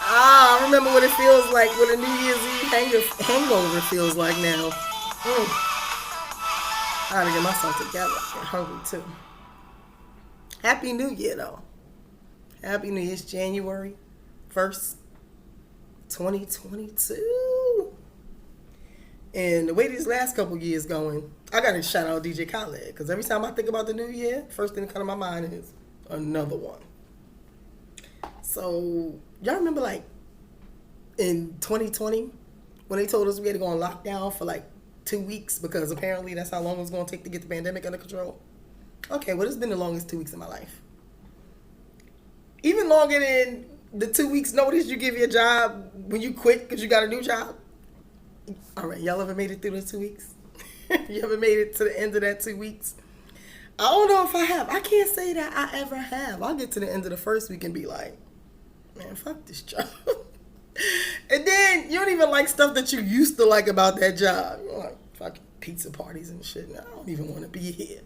Ah, I remember what it feels like, what a New Year's Eve hangover feels like now. I gotta get myself together. I'm hungry too. Happy New Year though. Happy New Year's January 1st, 2022. And the way these last couple years going, I gotta shout out DJ Khaled because every time I think about the new year, first thing that comes to my mind is another one. So y'all remember like in 2020 when they told us we had to go on lockdown for like 2 weeks because apparently that's how long it was going to take to get the pandemic under control? Okay, well, it's been the longest 2 weeks of my life. Even longer than the 2 weeks notice you give your job when you quit because you got a new job. All right, y'all ever made it through those 2 weeks? You ever made it to the end of that 2 weeks? I don't know if I have. I can't say that I ever have. I'll get to the end of the first week and be like, man, fuck this job. And then you don't even like stuff that you used to like about that job. You're like, fucking pizza parties and shit. I don't even want to be here.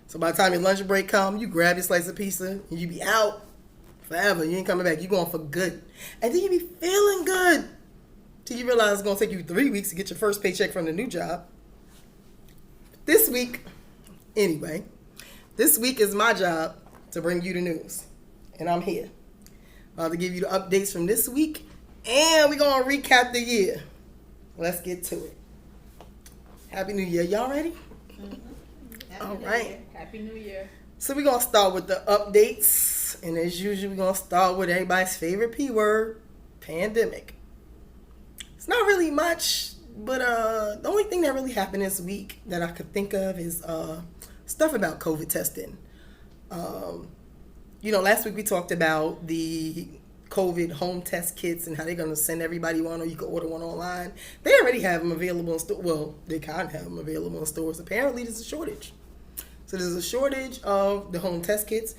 So by the time your lunch break come, you grab your slice of pizza and you be out forever. You ain't coming back. You going for good. And then you be feeling good. Till you realize it's going to take you 3 weeks to get your first paycheck from the new job. This week is my job to bring you the news. And I'm here. To give you the updates from this week. And we're going to recap the year. Let's get to it. Happy New Year. Y'all ready? Mm-hmm. All right. Year. Happy New Year. So we're going to start with the updates. And as usual, we're going to start with everybody's favorite P word, pandemic. It's not really much, but the only thing that really happened this week that I could think of is stuff about COVID testing. Last week we talked about the COVID home test kits and how they're going to send everybody one or you can order one online. They already have them available in stores. Well, they kind of have them available in stores. Apparently, there's a shortage. So there's a shortage of the home test kits.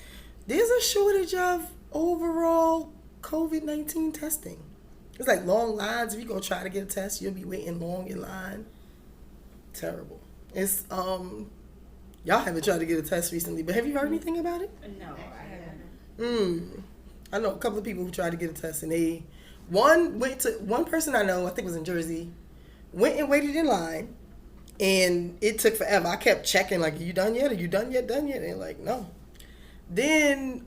There's a shortage of overall COVID-19 testing. It's like long lines. If you go try to get a test, you'll be waiting long in line. Terrible. It's y'all haven't tried to get a test recently, but have you heard anything about it? No, I haven't. I know a couple of people who tried to get a test, and one person I know, I think it was in Jersey, went and waited in line, and it took forever. I kept checking, like, are you done yet? Are you done yet? And they're like, no. Then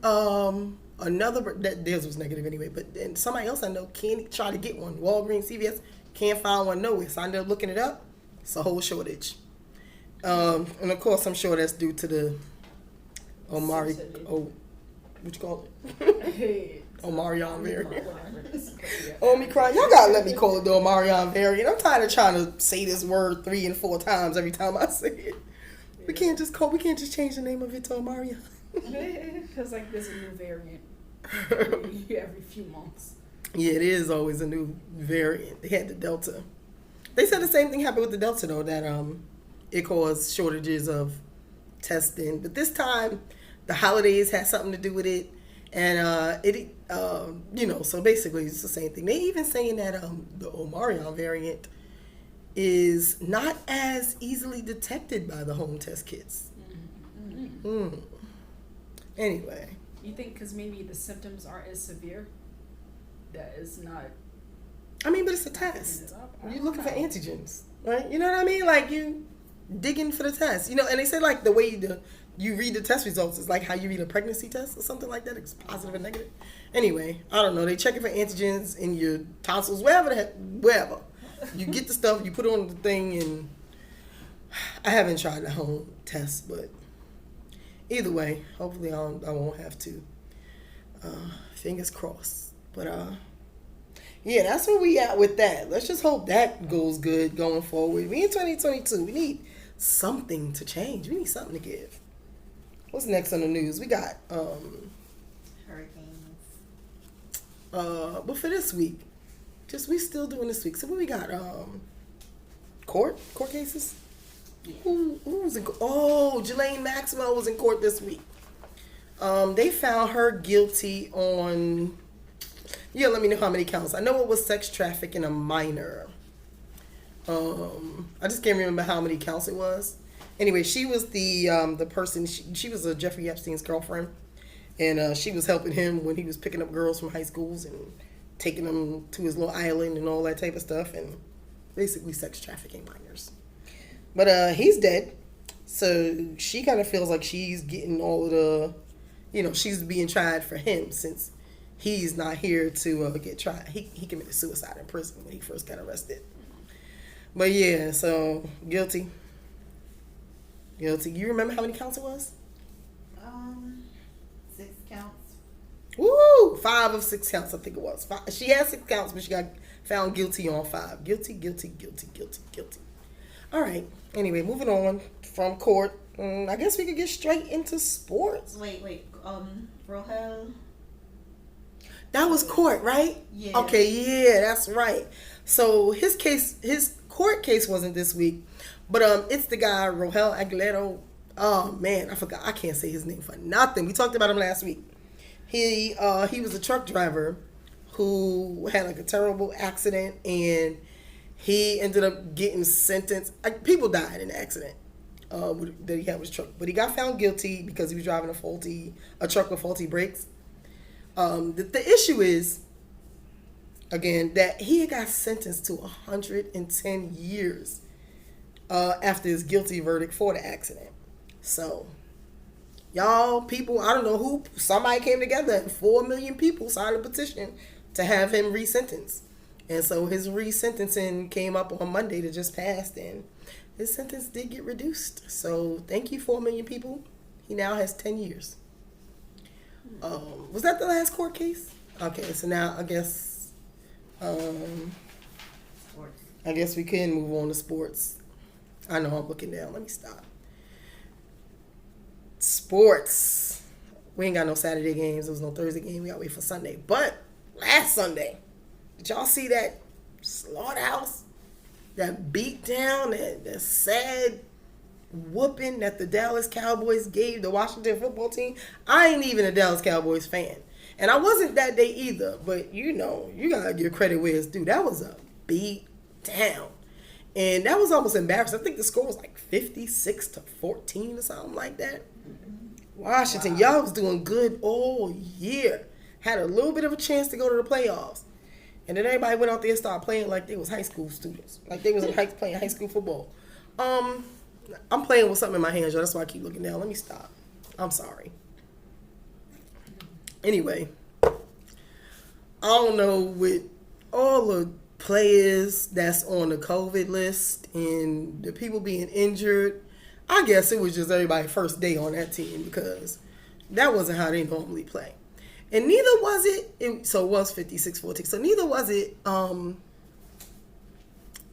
theirs was negative anyway, but then somebody else I know can't try to get one. Walgreens, CVS, can't find one nowhere. So I ended up looking it up. It's a whole shortage. And of course, I'm sure that's due to the what you call it? Omarion variant. Omicron. Y'all gotta let me call it the Omarion variant. I'm tired of trying to say this word 3 and 4 times every time I say it. We can't just change the name of it to Omarion. It feels like there's a new variant every few months. Yeah, it is always a new variant. They had the Delta. They said the same thing happened with the Delta, though, that it caused shortages of testing. But this time, the holidays had something to do with it. And, so basically it's the same thing. They even saying that the Omarion variant is not as easily detected by the home test kits. Mm-hmm. Anyway. You think because maybe the symptoms aren't as severe? That is not... I mean, but it's a test. You're looking for antigens, right? You know what I mean? Like, you digging for the test. And they say, like, the way you read the test results is like how you read a pregnancy test or something like that. It's positive and negative. Anyway, I don't know. They checking for antigens in your tonsils, wherever. You get the stuff, you put it on the thing, and I haven't tried the home test, but either way, hopefully I won't have to. Fingers crossed. But, yeah, that's where we at with that. Let's just hope that goes good going forward. We in 2022. We need something to change. We need something to give. What's next on the news? We got hurricanes. But for this week, we still doing this week. So what we got? Court cases. Yeah. Who was in court? Oh, Ghislaine Maxwell was in court this week. They found her guilty on. Yeah, let me know how many counts. I know it was sex trafficking a minor. I just can't remember how many counts it was. Anyway, she was the person. She was a Jeffrey Epstein's girlfriend, and she was helping him when he was picking up girls from high schools and taking them to his little island and all that type of stuff, and basically sex trafficking minors. But he's dead, so she kind of feels like she's getting all of the, she's being tried for him since he's not here to get tried. He committed suicide in prison when he first got arrested. But yeah, so guilty. Guilty. You remember how many counts it was? 6 counts. Woo! 5 of 6 counts, I think it was. She had 6 counts, but she got found guilty on 5. Guilty, guilty, guilty, guilty, guilty. All right. Anyway, moving on from court. I guess we could get straight into sports. Wait. Rohel. That was court, right? Yeah. Okay, yeah, that's right. So his court case wasn't this week, but it's the guy Rohel Aguilera. Oh man, I forgot. I can't say his name for nothing. We talked about him last week. He was a truck driver who had like a terrible accident, and he ended up getting sentenced. People died in the accident that he had with his truck, but he got found guilty because he was driving a truck with faulty brakes. The issue is, again, that he got sentenced to 110 years after his guilty verdict for the accident. So, y'all, people, I don't know who, somebody came together and 4 million people signed a petition to have him resentenced. And so his resentencing came up on Monday that just passed, and his sentence did get reduced. So thank you, 4 million people. He now has 10 years. Was that the last court case? Okay, so now I guess Sports. I guess we can move on to sports. I know I'm looking down. Let me stop. Sports. We ain't got no Saturday games. There was no Thursday game. We got to wait for Sunday. But last Sunday, did y'all see that slaughterhouse? That beat down, that sad whooping that the Dallas Cowboys gave the Washington football team? I ain't even a Dallas Cowboys fan. And I wasn't that day either. But, you got to give credit where it's due. That was a beat down. And that was almost embarrassing. I think the score was like 56-14 or something like that. Washington, wow. Y'all was doing good all year. Had a little bit of a chance to go to the playoffs. And then everybody went out there and started playing like they was high school students. Like they was playing high school football. I'm playing with something in my hands, y'all. That's why I keep looking down. Let me stop. I'm sorry. Anyway, I don't know, with all the players that's on the COVID list and the people being injured, I guess it was just everybody's first day on that team because that wasn't how they normally play. And neither was so it was 56-14. So neither was it, the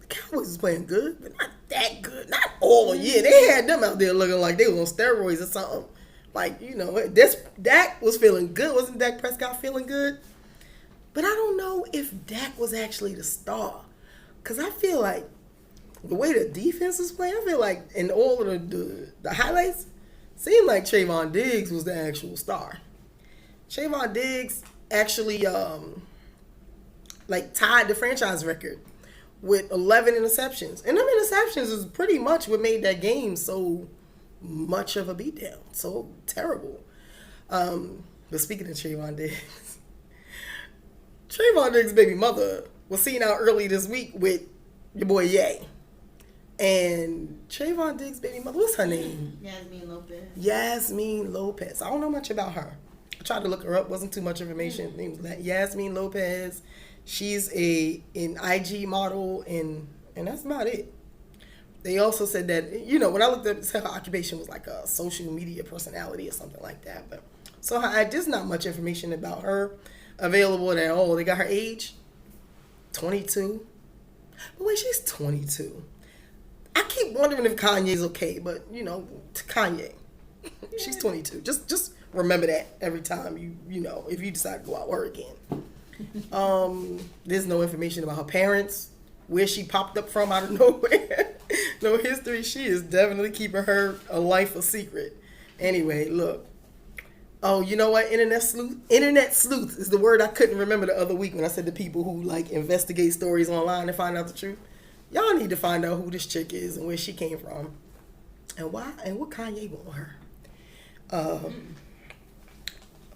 Cowboys was playing good, but not that good. Not all year. They had them out there looking like they were on steroids or something. Like, Dak was feeling good. Wasn't Dak Prescott feeling good? But I don't know if Dak was actually the star. Because I feel like the way the defense was playing, I feel like in all of the highlights, seemed like Trayvon Diggs was the actual star. Trayvon Diggs actually tied the franchise record with 11 interceptions. And them interceptions is pretty much what made that game so much of a beatdown. So terrible. But speaking of Trayvon Diggs, Trayvon Diggs' baby mother was seen out early this week with your boy Ye. And Trayvon Diggs' baby mother, what's her name? Yasmin Lopez. I don't know much about her. I tried to look her up. Wasn't too much information. Her name was Yasmin Lopez. She's an IG model, and that's about it. They also said that, when I looked up, it said her occupation was like a social media personality or something like that. But so there's not much information about her available at all. They got her age, 22. But wait, she's 22. I keep wondering if Kanye's okay, but Kanye, she's 22. Just remember that every time if you decide to go out with her again. There's no information about her parents, where she popped up from out of nowhere. No history. She is definitely keeping her life a secret. Anyway, look. Oh, you know what? Internet sleuth is the word I couldn't remember the other week when I said to people who investigate stories online and find out the truth. Y'all need to find out who this chick is and where she came from. And why? And what Kanye want her?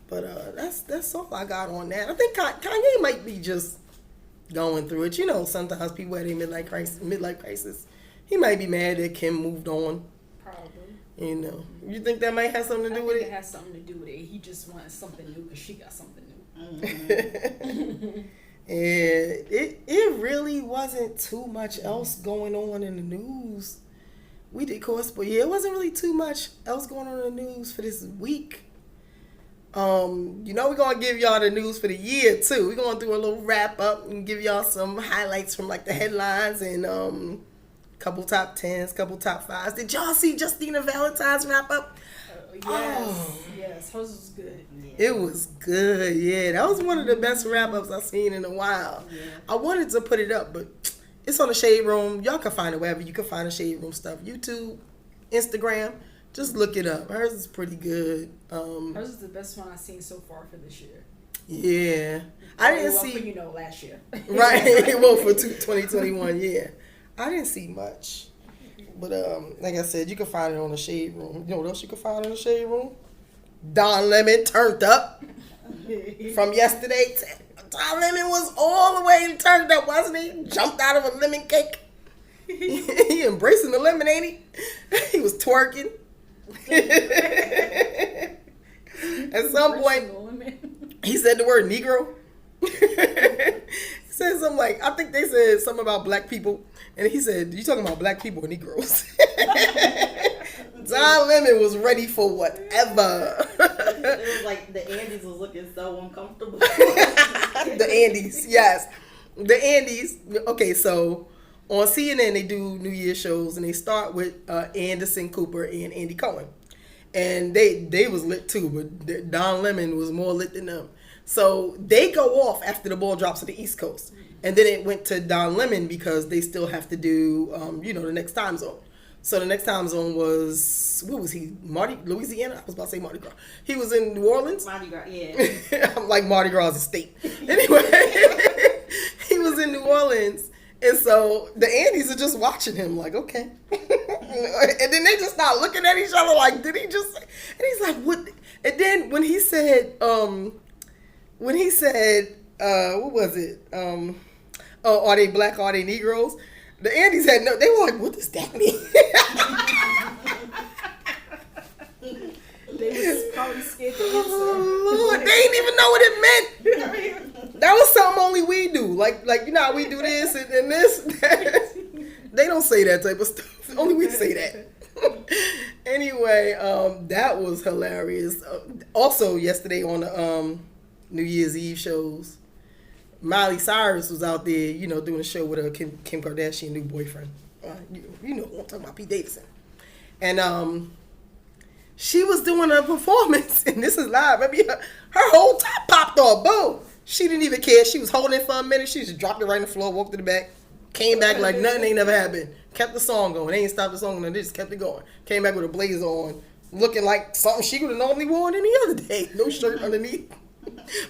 But that's all I got on that. I think Kanye might be just going through it. You know, sometimes people have their midlife crisis. He might be mad that Kim moved on. Probably. You know, you think that might have something to do with It it? has something to do with it. He just wants something new because she got something new. And it really wasn't too much else going on in the news. We did course, but yeah, it wasn't really too much else going on in the news for this week. You know, we're gonna give y'all the news for the year too. We're gonna do a little wrap up and give y'all some highlights from like the headlines and couple top 10s, couple top 5s. Did y'all see Justina Valentine's wrap up? Yes, hers was good. Yeah. It was good, yeah. That was one of the best wrap ups I've seen in a while. Yeah. I wanted to put it up, but it's on the Shade Room. Y'all can find it wherever you can find the Shade Room stuff. YouTube, Instagram. Just look it up. Hers is pretty good. Hers is the best one I've seen so far for this year. Yeah. I didn't Well, see. for, last year. Right. Well, for 2021, yeah. I didn't see much. But like I said, you can find it on the Shade Room. You know what else you can find on the Shade Room? Don Lemon turned up from yesterday. Don Lemon was all the way turned up, wasn't he? Jumped out of a lemon cake. He embracing the lemon, ain't he? He was twerking. At some point, he said the word Negro. He said something like, I think they said something about black people. And he said, you talking about black people or Negroes? Don Lemon was ready for whatever. It was like the Andes was looking so uncomfortable. The Andes, yes. The Andes. Okay, so on CNN they do New Year's shows and they start with Anderson Cooper and Andy Cohen. And they was lit too, but Don Lemon was more lit than them. So they go off after the ball drops to the East Coast. And then it went to Don Lemon because they still have to do, the next time zone. So the next time zone was, what was he? Louisiana? I was about to say Mardi Gras. He was in New Orleans. Mardi Gras, yeah. I'm like Mardi Gras is a state. Anyway, he was in New Orleans. And so the Andes are just watching him like, okay. And then they just start looking at each other like, did he just say? And he's like, what? And then when he said, what was it? Oh, are they black? Are they Negroes? The Andes had no, they were like, what does that mean? They was probably scared to answer. Oh, Lord, they didn't even know what it meant. That was something only we do. Like you know how we do this and this? They don't say that type of stuff. Only we say that. Anyway, that was hilarious. Also, yesterday on the New Year's Eve shows, Miley Cyrus was out there, doing a show with her Kim Kardashian new boyfriend. I'm talking about Pete Davidson. And she was doing a performance, and this is live. Maybe her whole top popped off. Boom. She didn't even care. She was holding it for a minute. She just dropped it right on the floor, walked to the back, came back like nothing ain't never happened. Kept the song going. They ain't stopped the song, and they just kept it going. Came back with a blazer on, looking like something she would have normally worn any other day. No shirt underneath.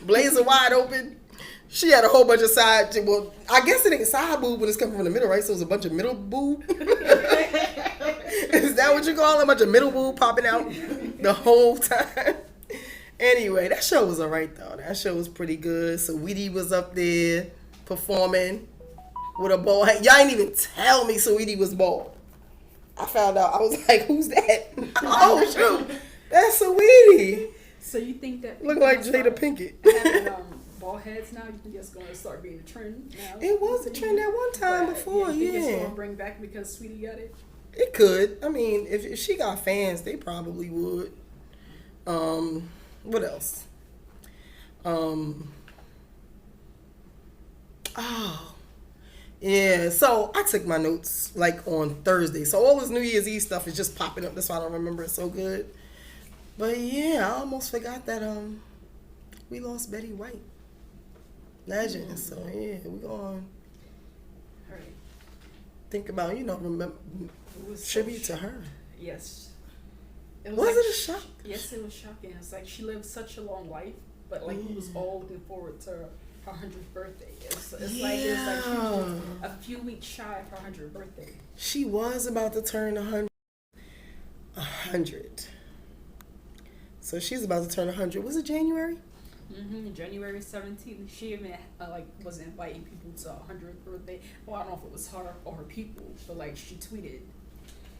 Blazer wide open. She had a whole bunch of side. Well, I guess it ain't side boob when it's coming from the middle, right? So it was a bunch of middle boob. Is that what you call it? A bunch of middle boob popping out the whole time. Anyway, that show was alright though. That show was pretty good. So Saweetie was up there performing with a bald head. Y'all ain't even tell me Saweetie was bald. I found out. I was like, who's that? Oh shoot, that's Saweetie. So you think that Look like Jada Pinkett. having bald heads now? You think it's going to start being a trend now? It was a trend at one time before, you think it's yeah. going to bring back because Sweetie got it? It could. I mean, if she got fans, they probably would. What else? Yeah. So I took my notes like on Thursday. So all this New Year's Eve stuff is just popping up. That's why I don't remember it so good. But yeah, I almost forgot that we lost Betty White, legend. So yeah, we gonna think about remember tribute to her. Yes. Was it a shock? Yes, it was shocking. It's like she lived such a long life, but like we was all looking forward to her 100th birthday. It's like she was a few weeks shy of her 100th birthday. She was about to turn 100. 100. So she's about to turn 100. Was it January? January 17th. She even was inviting people to her 100th birthday. Well, I don't know if it was her or her people, but like she tweeted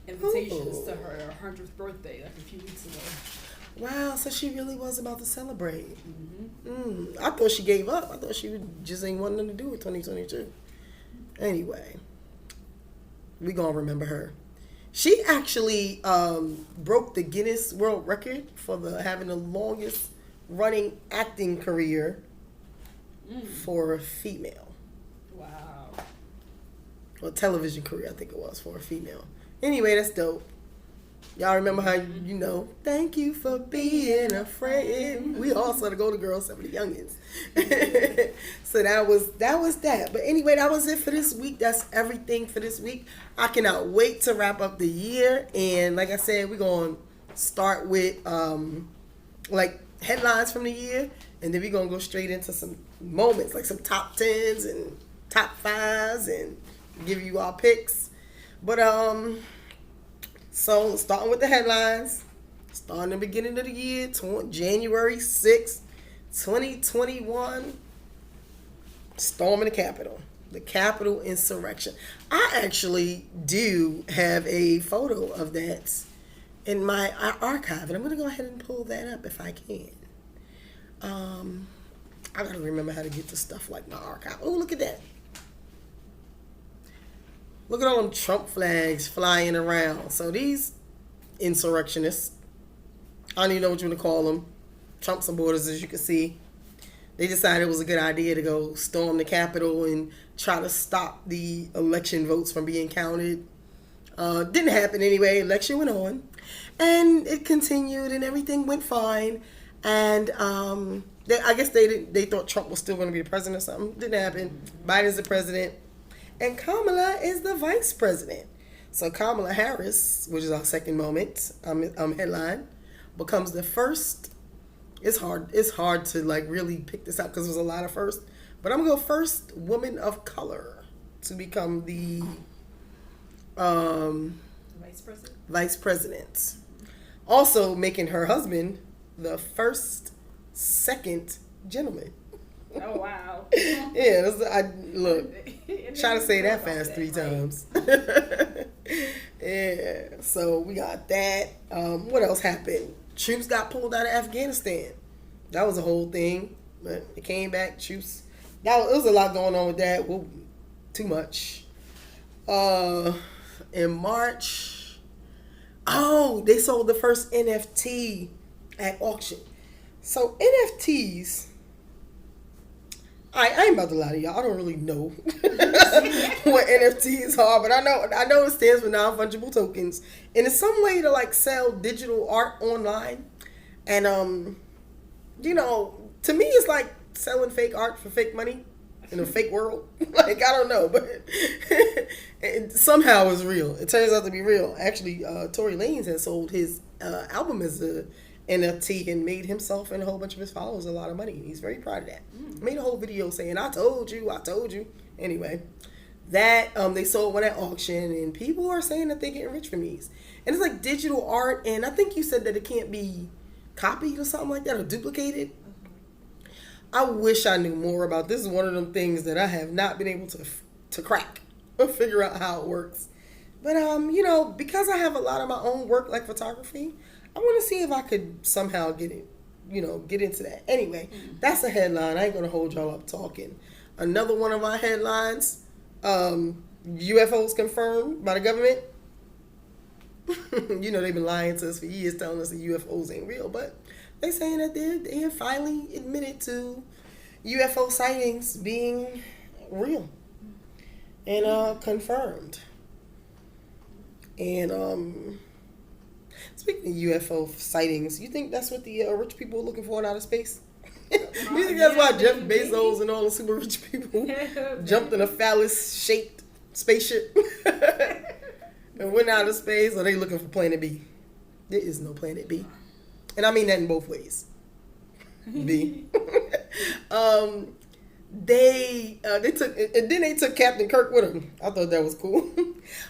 invitations to her 100th birthday like a few weeks ago. Wow, so she really was about to celebrate. I thought she gave up. I thought she just ain't wanting to do it 2022. Anyway, we gonna remember her. She actually broke the Guinness World Record for having the longest running acting career for a female. Wow. Or television career, I think it was, for a female. Anyway, that's dope. Y'all remember how, thank you for being a friend. We all saw the Golden Girls, some of the youngins. So that was that. But anyway, that was it for this week. That's everything for this week. I cannot wait to wrap up the year. And like I said, we're going to start with headlines from the year. And then we're going to go straight into some moments, like some top 10s and top 5s and give you our picks. But, so, starting with the headlines, starting the beginning of the year, January 6th, 2021, storming the Capitol insurrection. I actually do have a photo of that in my archive, and I'm going to go ahead and pull that up if I can. I got to remember how to get to stuff like my archive. Oh, look at that. Look at all them Trump flags flying around. So these insurrectionists, I don't even know what you want to call them, Trump supporters, as you can see, they decided it was a good idea to go storm the Capitol and try to stop the election votes from being counted. Didn't happen anyway. Election went on. And it continued and everything went fine. And I guess they thought Trump was still going to be the president or something. Didn't happen. Biden's the president. And Kamala is the vice president. So Kamala Harris, which is our second moment, headline, becomes the first. It's hard to really pick this out because there's a lot of first. But I'm gonna go first woman of color to become the vice president. Also making her husband the second gentleman. Oh wow! Yeah, try to say that fast 3 times. Yeah, so we got that. What else happened? Troops got pulled out of Afghanistan. That was a whole thing, but it came back. Troops. There was a lot going on with that. Well, too much. In March, they sold the first NFT at auction. So NFTs. I ain't about to lie to y'all. I don't really know what NFTs are, but I know it stands for non-fungible tokens, and it's some way to sell digital art online. And to me, it's like selling fake art for fake money in a fake world. I don't know, but it somehow is real. It turns out to be real. Actually, Tory Lanez has sold his album as a NFT and made himself and a whole bunch of his followers a lot of money. He's very proud of that. Made a whole video saying, I told you. Anyway, that they sold one at auction, and people are saying that they're getting rich from these. And it's like digital art, and I think you said that it can't be copied or something like that or duplicated. I wish I knew more about this. Is one of them things that I have not been able to crack or figure out how it works. But because I have a lot of my own work like photography, I want to see if I could somehow get into that. Anyway, that's a headline. I ain't going to hold y'all up talking. Another one of our headlines, UFOs confirmed by the government. They've been lying to us for years, telling us that UFOs ain't real, but they saying that they have finally admitted to UFO sightings being real and confirmed. And speaking of UFO sightings, you think that's what the rich people are looking for in outer space? You think that's why Jeff Bezos and all the super rich people jumped in a phallus-shaped spaceship and went out of space? Or are they looking for Planet B? There is no Planet B. And I mean that in both ways. B. they took, and then they took Captain Kirk with them. I thought that was cool.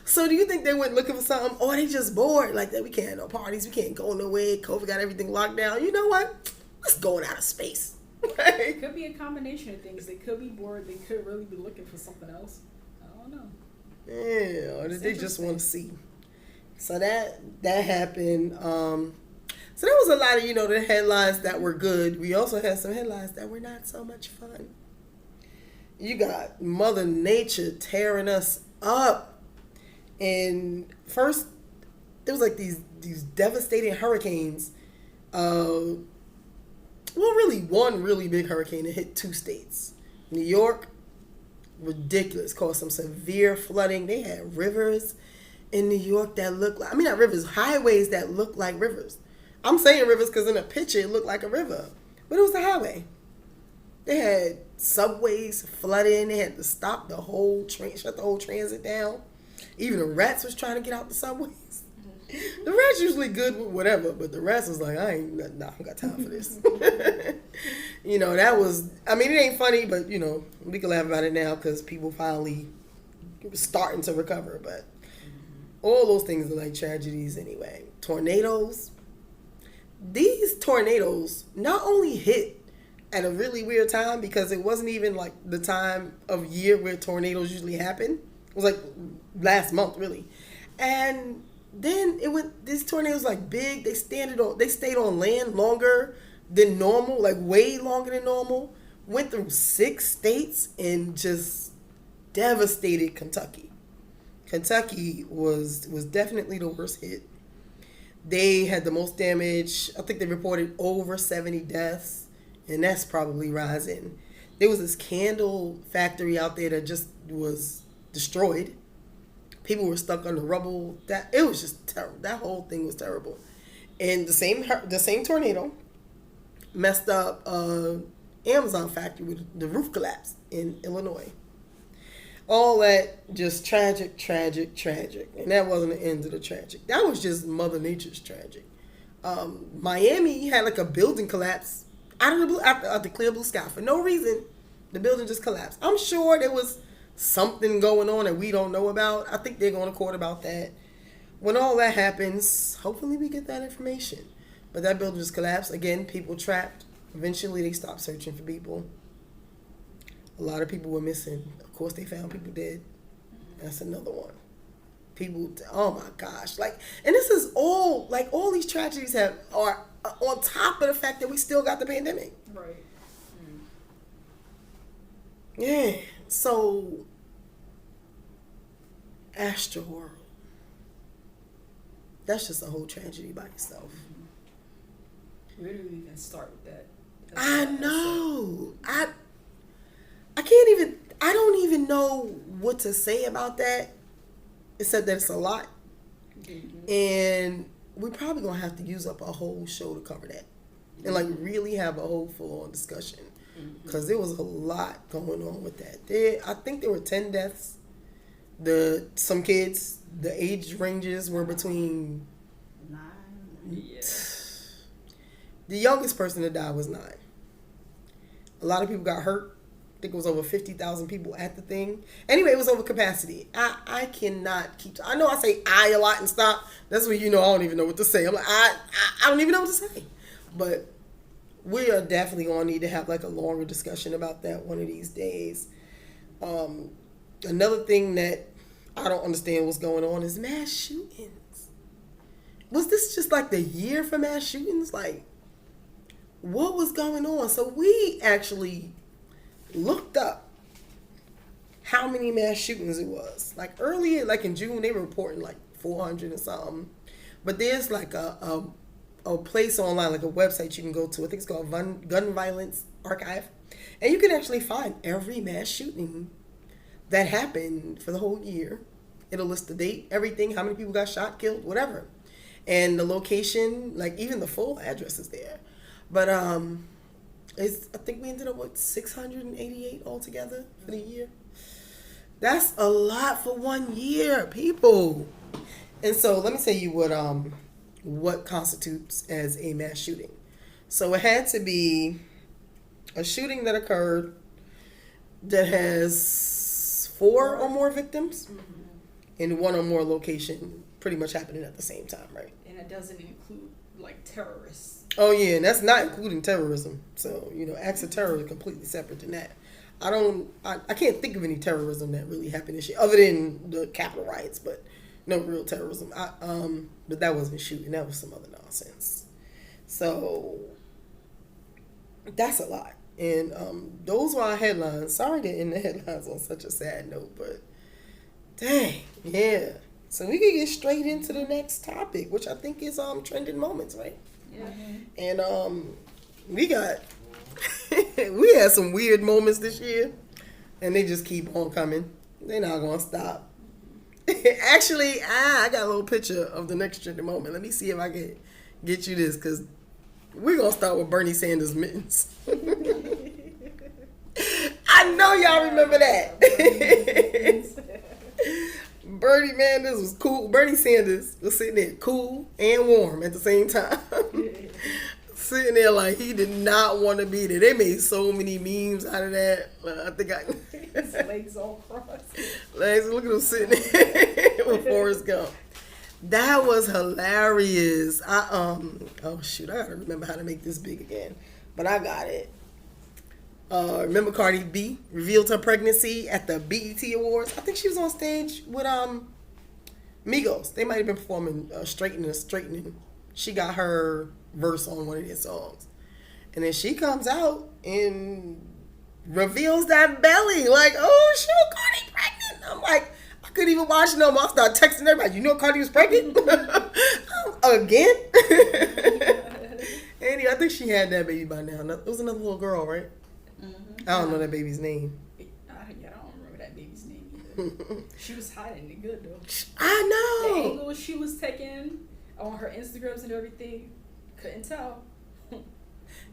So do you think they went looking for something, or they just bored like that? We can't have no parties, we can't go nowhere. COVID got everything locked down. You know what? Let's go in outer space. It could be a combination of things. They could be bored. They could really be looking for something else. I don't know. Yeah, or did they just want to see? So that happened. So there was a lot of, the headlines that were good. We also had some headlines that were not so much fun. You got Mother Nature tearing us up. And first, it was like these devastating hurricanes. Well, really, one really big hurricane that hit 2 states. New York, ridiculous, caused some severe flooding. They had rivers in New York that looked like, not rivers, highways that looked like rivers. I'm saying rivers because in a picture it looked like a river, but it was a highway. They had subways flooding. They had to stop the whole train, shut the whole transit down. Even the rats was trying to get out the subways. The rats usually good with whatever, but the rats was like, I ain't got time for this. That was, it ain't funny, but, we can laugh about it now because people finally starting to recover, but all those things are like tragedies anyway. Tornadoes. These tornadoes not only hit at a really weird time because it wasn't even like the time of year where tornadoes usually happen. It was like last month, really. And then these tornadoes like big, they stayed on land longer than normal, like way longer than normal. Went through 6 states and just devastated Kentucky. Kentucky was definitely the worst hit. They had the most damage. I think they reported over 70 deaths, and that's probably rising. There was this candle factory out there that just was destroyed. People were stuck under rubble. It was just terrible. That whole thing was terrible. And the same tornado messed up Amazon factory with the roof collapse in Illinois. All that just tragic. And that wasn't the end of the tragic. That was just Mother Nature's tragic. Miami had like a building collapse out of the clear blue sky. For no reason, the building just collapsed. I'm sure there was something going on that we don't know about. I think they're going to court about that. When all that happens, hopefully we get that information. But that building just collapsed. Again, people trapped. Eventually they stopped searching for people. A lot of people were missing. Of course, they found people dead. That's another one. People, oh my gosh. And this is all these tragedies are on top of the fact that we still got the pandemic. Right. Yeah. So, Astroworld. That's just a whole tragedy by itself. Where do we even start with that? I know. I don't even know what to say about that, except that it's a lot. Mm-hmm. And we're probably going to have to use up a whole show to cover that. And really have a whole full-on discussion. Because there was a lot going on with that. I think there were 10 deaths. Some kids, the age ranges were between 9. Yeah. The youngest person to die was 9. A lot of people got hurt. I think it was over 50,000 people at the thing. Anyway, it was over capacity. I cannot keep... I know I say I a lot and stop. That's when I don't even know what to say. I'm like, I don't even know what to say. But we are definitely going to need to have a longer discussion about that one of these days. Another thing that I don't understand what's going on is mass shootings. Was this just the year for mass shootings? What was going on? So we actually looked up how many mass shootings it was. Earlier, in June, they were reporting 400 and something. But there's a place online, a website you can go to. I think it's called Gun Violence Archive. And you can actually find every mass shooting that happened for the whole year. It'll list the date, everything, how many people got shot, killed, whatever. And the location, even the full address is there. But I think we ended up with 688 altogether for the year. That's a lot for 1 year, people. And so let me tell you what constitutes as a mass shooting. So it had to be a shooting that occurred that has 4 or more victims in 1 or more location pretty much happening at the same time, right? And it doesn't include like terrorists. Oh yeah, and that's not including terrorism. So, acts of terror are completely separate than that. I can't think of any terrorism that really happened this year other than the Capitol riots, but no real terrorism. But that wasn't shooting, that was some other nonsense. So that's a lot. And those were our headlines. Sorry to end the headlines on such a sad note, but dang, yeah. So we can get straight into the next topic, which I think is trending moments, right? Yeah. And we got we had some weird moments this year, and they just keep on coming. They're not gonna stop. Actually, I got a little picture of the next trending moment. Let me see if I can get you this, because we're gonna start with Bernie Sanders mittens. I know y'all remember that. Bernie, man, this was cool. Bernie Sanders was sitting there cool and warm at the same time. Sitting there like he did not want to be there. They made so many memes out of that. I think His legs all crossed. Legs, look at him sitting there with Forrest Gump. That was hilarious. Oh shoot, I gotta remember how to make this big again. But I got it. Remember Cardi B revealed her pregnancy at the BET Awards? I think she was on stage with Migos. They might have been performing Straightening. She got her verse on one of their songs. And then she comes out and reveals that belly. Like, oh shoot, Cardi pregnant. I'm like, I couldn't even watch no more. I started texting everybody, you know Cardi was pregnant? Again? Anyway, I think she had that baby by now. It was another little girl, right? Mm-hmm. I don't know that baby's name. I don't remember that baby's name either. She was hiding it good though. I know. The angles she was taking on her Instagrams and everything, couldn't tell.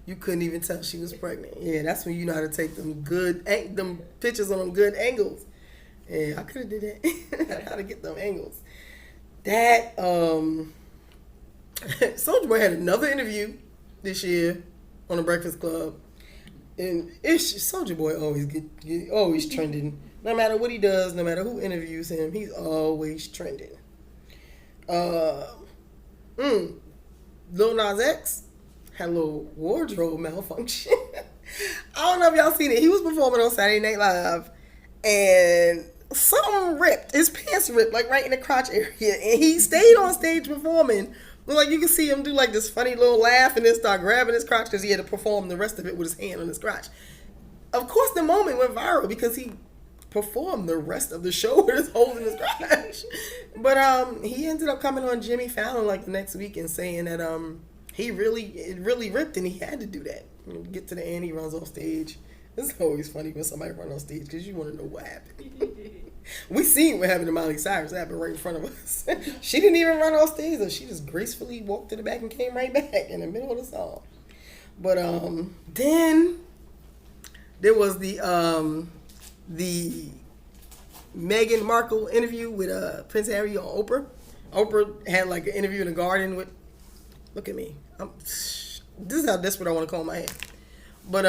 You couldn't even tell she was pregnant. Yeah, that's when you know how to take them them pictures on them good angles. Yeah, I could have did that. How to get them angles. That Soulja Boy had another interview this year on the Breakfast Club, and Soulja Boy always trending. No matter what he does, no matter who interviews him, he's always trending. Lil Nas X had a little wardrobe malfunction. I don't know if y'all seen it. He was performing on Saturday Night Live, and something ripped. His pants ripped, like right in the crotch area, and he stayed on stage performing. But like you can see him do like this funny little laugh and then start grabbing his crotch because he had to perform the rest of it with his hand on his crotch. Of course, the moment went viral because he performed the rest of the show with his hole in his crotch. But he ended up coming on Jimmy Fallon like the next week and saying that it really ripped and he had to do that. Get to the end, he runs off stage. It's always funny when somebody runs on stage because you want to know what happened. We seen what happened to Miley Cyrus. That happened right in front of us. She didn't even run off stage, though. She just gracefully walked to the back and came right back in the middle of the song. But then there was the Meghan Markle interview with Prince Harry on Oprah. Oprah had like an interview in the garden with. Look at me. This is how desperate I want to comb my hair. But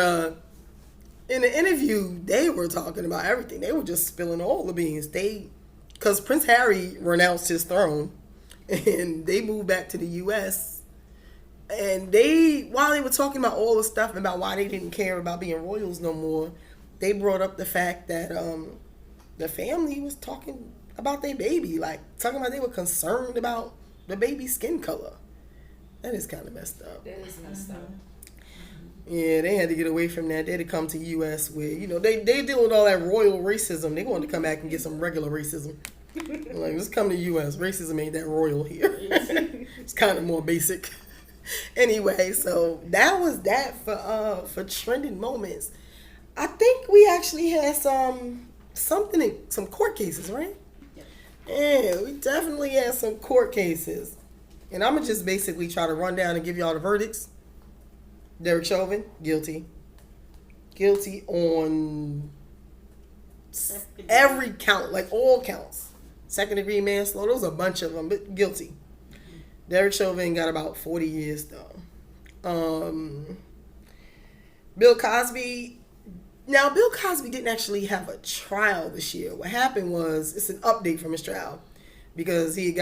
in the interview, they were talking about everything. They were just spilling all the beans. Because Prince Harry renounced his throne, and they moved back to the U.S. And while they were talking about all the stuff about why they didn't care about being royals no more, they brought up the fact that the family was talking about their baby, like talking about they were concerned about the baby's skin color. That is kind of messed up. That is messed up. Yeah, they had to get away from that. They had to come to the U.S. where, they deal with all that royal racism. They wanted to come back and get some regular racism. Like, let's come to the U.S. Racism ain't that royal here. It's kind of more basic. Anyway, so that was that for trending moments. I think we actually had some court cases, right? Yeah, we definitely had some court cases. And I'm going to just basically try to run down and give y'all the verdicts. Derek Chauvin, guilty. Guilty on every count, like all counts. Second degree manslaughter, there's a bunch of them, but guilty. Derek Chauvin got about 40 years though. Bill Cosby Now, Bill Cosby didn't actually have a trial this year. What happened was, it's an update from his trial because he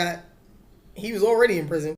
was already in prison.